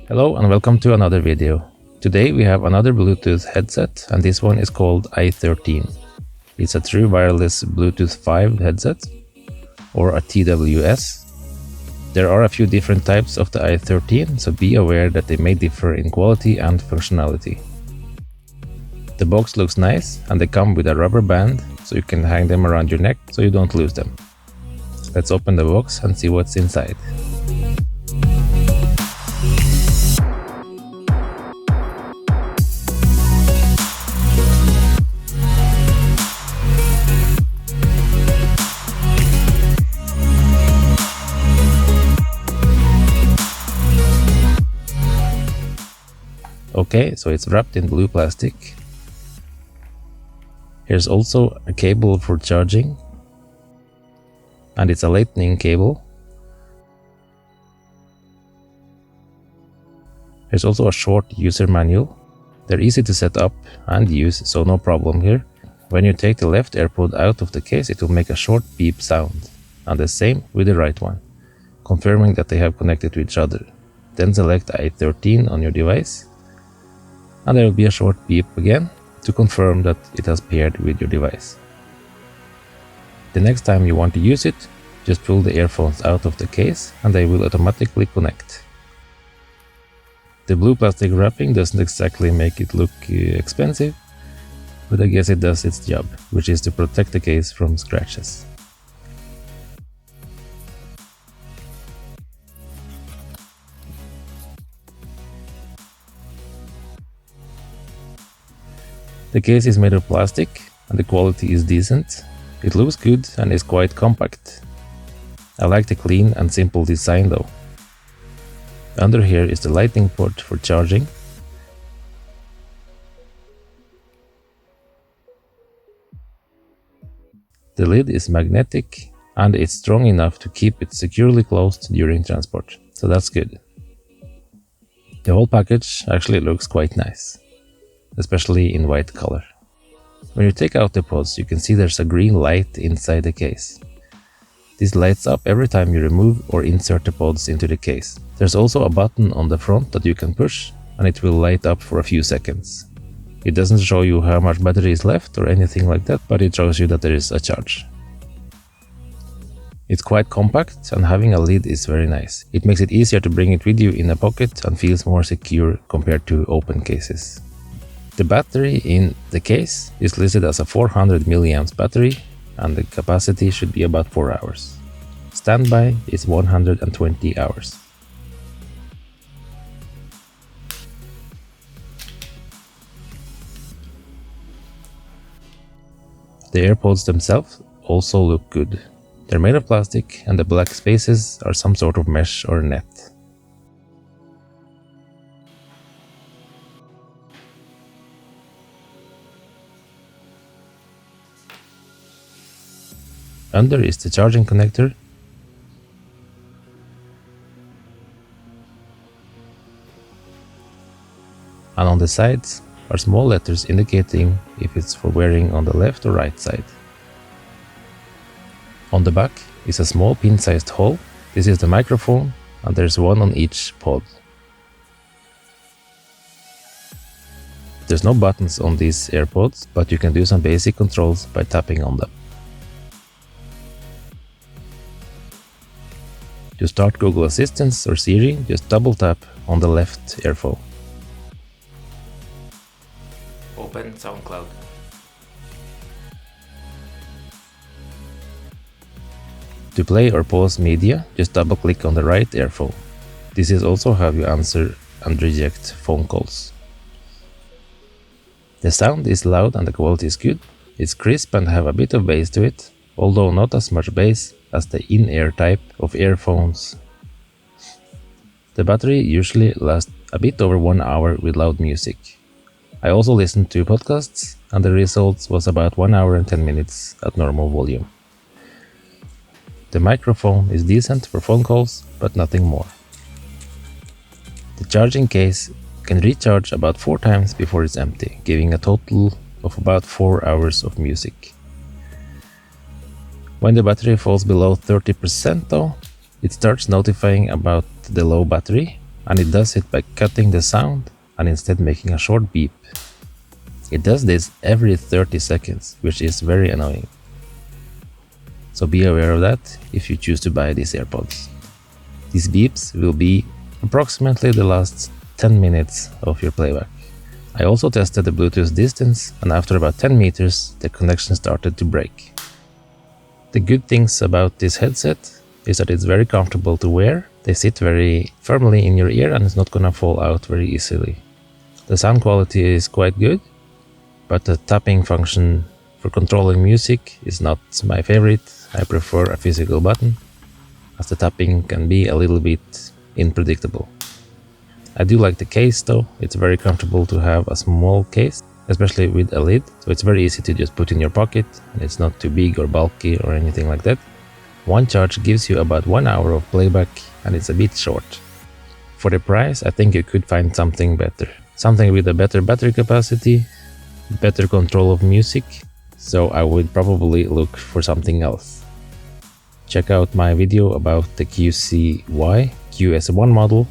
Hello and welcome to another video. Today we have another Bluetooth headset, and this one is called i13. It's a true wireless Bluetooth 5 headset, or a TWS. There are a few different types of the i13, so be aware that they may differ in quality and functionality. The box looks nice, and they come with a rubber band so you can hang them around your neck so you don't lose them. Let's open the box and see what's inside. Okay, so it's wrapped in blue plastic. Here's also a cable for charging, and it's a lightning cable. There's also a short user manual. They're easy to set up and use, so no problem here. When you take the left AirPod out of the case, it will make a short beep sound, and the same with the right one, confirming that they have connected to each other. Then select i13 on your device, and there will be a short beep again to confirm that it has paired with your device. The next time you want to use it, just pull the earphones out of the case and they will automatically connect. The blue plastic wrapping doesn't exactly make it look expensive, but I guess it does its job, which is to protect the case from scratches. The case is made of plastic and the quality is decent. It looks good and is quite compact. I like the clean and simple design though. Under here is the lightning port for charging. The lid is magnetic and it's strong enough to keep it securely closed during transport, so that's good. The whole package actually looks quite nice, especially in white color. When you take out the pods, you can see there's a green light inside the case. This lights up every time you remove or insert the pods into the case. There's also a button on the front that you can push, and it will light up for a few seconds. It doesn't show you how much battery is left or anything like that, but it shows you that there is a charge. It's quite compact, and having a lid is very nice. It makes it easier to bring it with you in a pocket and feels more secure compared to open cases. The battery in the case is listed as a 400 mAh battery, and the capacity should be about 4 hours. Standby is 120 hours. The AirPods themselves also look good. They're made of plastic and the black spaces are some sort of mesh or net. Under is the charging connector. And on the sides are small letters indicating if it's for wearing on the left or right side. On the back is a small pin-sized hole. This is the microphone, and there's one on each pod. There's no buttons on these AirPods, but you can do some basic controls by tapping on them. To start Google Assistant or Siri, just double tap on the left earphone. Open SoundCloud. To play or pause media, just double click on the right earphone. This is also how you answer and reject phone calls. The sound is loud and the quality is good. It's crisp and have a bit of bass to it, although not as much bass as the in-ear type of earphones. The battery usually lasts a bit over 1 hour with loud music. I also listened to podcasts and the results was about 1 hour and 10 minutes at normal volume. The microphone is decent for phone calls, but nothing more. The charging case can recharge about 4 times before it's empty, giving a total of about 4 hours of music. When the battery falls below 30% though, it starts notifying about the low battery, and it does it by cutting the sound and instead making a short beep. It does this every 30 seconds, which is very annoying. So be aware of that if you choose to buy these AirPods. These beeps will be approximately the last 10 minutes of your playback. I also tested the Bluetooth distance, and after about 10 meters the connection started to break. The good things about this headset is that it's very comfortable to wear. They sit very firmly in your ear and it's not gonna fall out very easily. The sound quality is quite good, but the tapping function for controlling music is not my favorite. I prefer a physical button, as the tapping can be a little bit unpredictable. I do like the case though. It's very comfortable to have a small case, especially with a lid, so it's very easy to just put in your pocket and it's not too big or bulky or anything like that. One charge gives you about 1 hour of playback and it's a bit short. For the price, I think you could find something better. Something with a better battery capacity, better control of music, so I would probably look for something else. Check out my video about the QS1 model.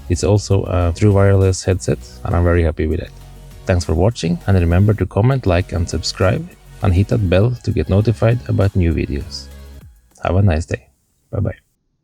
It's also a true wireless headset and I'm very happy with it. Thanks for watching, and remember to comment, like and subscribe, and hit that bell to get notified about new videos. Have a nice day. Bye bye.